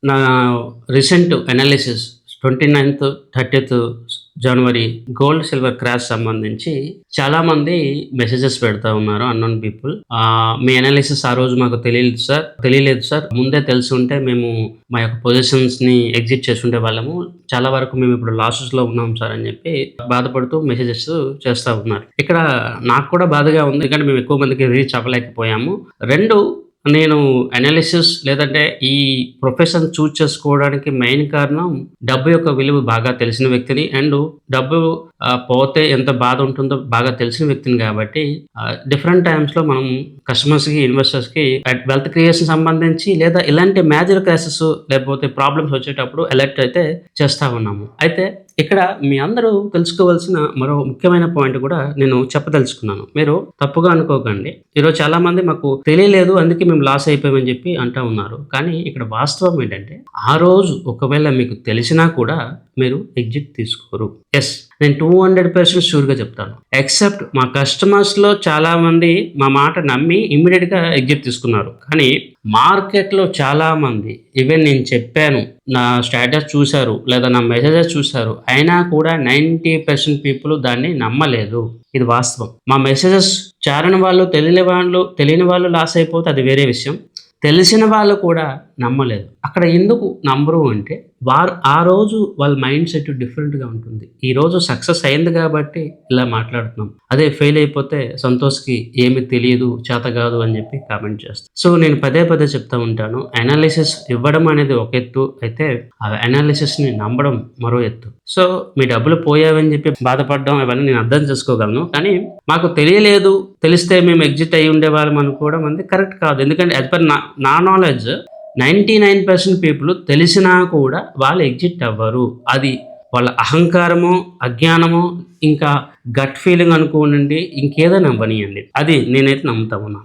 నా recent analysis 29th, 30th జనవరి gold, silver crash సంబంధించి చాలామంది మెసేజెస్ పెడతా ఉన్నారు అన్నోన్ పీపుల్. మీ అనాలిసిస్ ఆ రోజు మాకు తెలియలేదు సార్. ముందే తెలిసి ఉంటే మేము మా యొక్క పొజిషన్స్‌ని ఎగ్జిట్ చేసుండే వాళ్ళము. చాలా వరకు మేము ఇప్పుడు లాసెస్‌లో ఉన్నాం సార్ అని చెప్పి బాధపడుతూ మెసేజెస్ చేస్తా ఉన్నారు. ఇక్కడ నాకు కూడా బాధగా ఉంది. ఎందుకంటే మేము ఎక్కువ మందికి రీచ్ అవ్వలేకపోయాము. 2 నేను అనాలిసిస్ లేదంటే ఈ ప్రొఫెషన్ చూజ్ చేసుకోవడానికి మెయిన్ కారణం డబ్బు యొక్క విలువ బాగా తెలిసిన వ్యక్తిని, అండ్ డబ్బు పోతే ఎంత బాధ ఉంటుందో బాగా తెలిసిన వ్యక్తిని కాబట్టి డిఫరెంట్ టైమ్స్‌లో మనం కస్టమర్స్‌కి, ఇన్వెస్టర్స్‌కి వెల్త్ క్రియేషన్ సంబంధించి లేదా ఇలాంటి మేజర్ క్రైసిస్ లేకపోతే ప్రాబ్లమ్స్ వచ్చేటప్పుడు అలర్ట్ అయితే చేస్తా ఉన్నాము. అయితే ఇక్కడ మీ అందరూ తెలుసుకోవాల్సిన మరో ముఖ్యమైన పాయింట్ కూడా నేను చెప్పదలుచుకున్నాను. మీరు తప్పుగా అనుకోకండి. ఈరోజు చాలామంది మాకు తెలియలేదు అందుకే మేము లాస్ అయిపోయామని చెప్పి అంటా ఉన్నారు. కానీ ఇక్కడ వాస్తవం ఏంటంటే ఆ రోజు ఒకవేళ మీకు తెలిసినా కూడా మీరు ఎగ్జిట్ తీసుకోరు. యెస్, నేను 200% షూర్‌గా చెప్తాను. ఎక్సెప్ట్ మా కస్టమర్స్‌లో చాలామంది మా మాట నమ్మి ఇమ్మీడియేట్‌గా ఎగ్జిట్ తీసుకున్నారు. కానీ మార్కెట్‌లో చాలామంది ఈవెన్ నేను చెప్పాను, నా స్టేటస్ చూసారు లేదా నా మెసేజెస్ చూసారు. అయినా కూడా 90% పీపుల్ దాన్ని నమ్మలేదు. ఇది వాస్తవం. మా మెసేజెస్ చేరని వాళ్ళు, తెలియని వాళ్ళు లాస్ అయిపోతే అది వేరే విషయం. తెలిసిన వాళ్ళు కూడా నమ్మలేదు. అక్కడ ఎందుకు నమ్మరు అంటే వారు ఆ రోజు వాళ్ళ మైండ్ సెట్ డిఫరెంట్‌గా ఉంటుంది. ఈరోజు సక్సెస్ అయింది కాబట్టి ఇలా మాట్లాడుతున్నాం. అదే ఫెయిల్ అయిపోతే సంతోష్‌కి ఏమి తెలియదు, చేత కాదు అని చెప్పి కామెంట్ చేస్తారు. సో నేను పదే పదే చెప్తా ఉంటాను. అనాలిసిస్ ఇవ్వడం అనేది ఒక ఎత్తు అయితే ఆ అనాలిసిస్‌ని నమ్మడం మరో ఎత్తు. సో మీ డబ్బులు పోయావని చెప్పి బాధపడడం ఇవన్నీ నేను అర్థం చేసుకోగలను. కానీ మాకు తెలియలేదు, తెలిస్తే మేము ఎగ్జిట్ అయ్యి ఉండేవాళ్ళం అనుకోవడం అనేది కరెక్ట్ కాదు. ఎందుకంటే యాజ్ పర్ నా నాలెడ్జ్ 99% పీపుల్ తెలిసినా కూడా వాళ్ళు ఎగ్జిట్ అవ్వరు. అది వాళ్ళ అహంకారమో, అజ్ఞానమో, ఇంకా గట్ ఫీలింగ్ అనుకోనండి, ఇంకేదైనా అవ్వనియండి. అది నేనైతే నమ్ముతా ఉన్నాను.